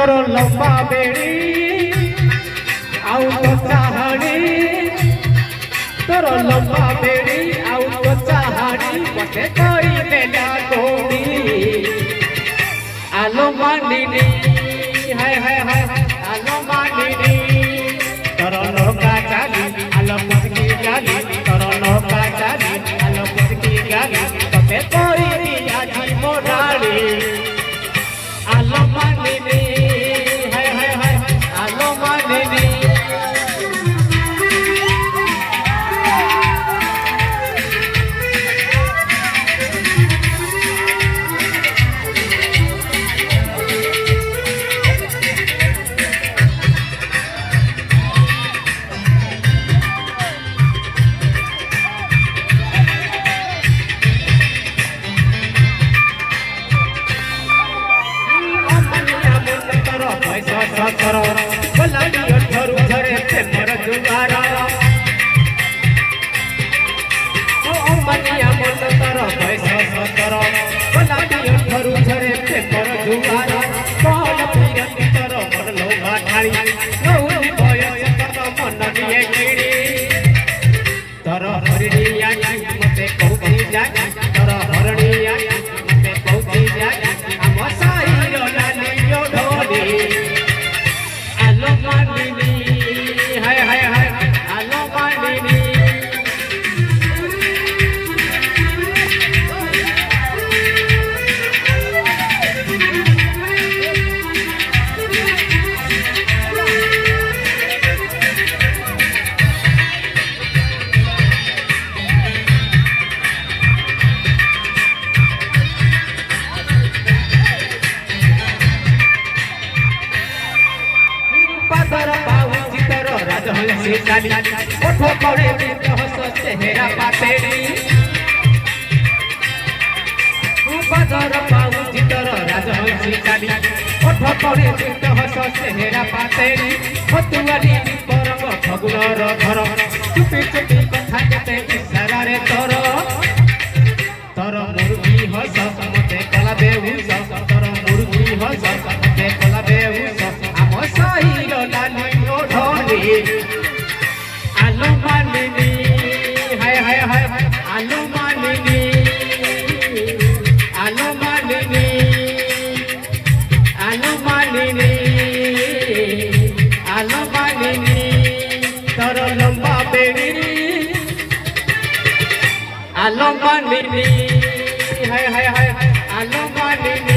तोर लंबा बेड़ी आउ तो चाहड़ी तोर लंबा बेड़ी आउ तो चाहड़ी मते कोई देला तोड़ी आलो मानिनी हाय हाय हाय आलो मानिनी तोर लोका चाली आलो मुसकी गाली तोर लोका चाली आलो मुसकी गाली तते कोई दिया जी मोडाली आलो मानिनी हाय हाय हाय आलो मानिनी करो गुलाबी अठरू झरे प्रेमर जुगारा ओ मनिया मन करो पैसा सतरो गुलाबी अठरू झरे प्रेमर जुगारा कौन पीरत करो मन लोगा ठाड़ी नौरी बयस करो मन दिए कीड़ी तर हरिणिया मते कहूती जागी तर हरिणिया मते कहूती जागी हम साईर लालियो ढोली आलो मानिनी हाय हाय हाय आलो मानिनी काली ओठो पड़े बिंद हस चेहरा पातेड़ी बाजार पाऊ चितर राजहंसी काली ओठो पड़े बिंद हस चेहरा पातेड़ी हतुआली परम फगुनर घर चुपी चुपी कथा केते इशारा रे तोर तोर मुर्गी हस मते कला बेहुस तोर मुर्गी हस मते कला बेहुस आम साईर लाली ओढली आलो मानिनी हाय हाय हाय आलो मानिनी आलो मानिनी आलो मानिनी आलो मानिनी तोर लंबा बेड़ी आलो मानिनी हाय हाय हाय आलो मानिनी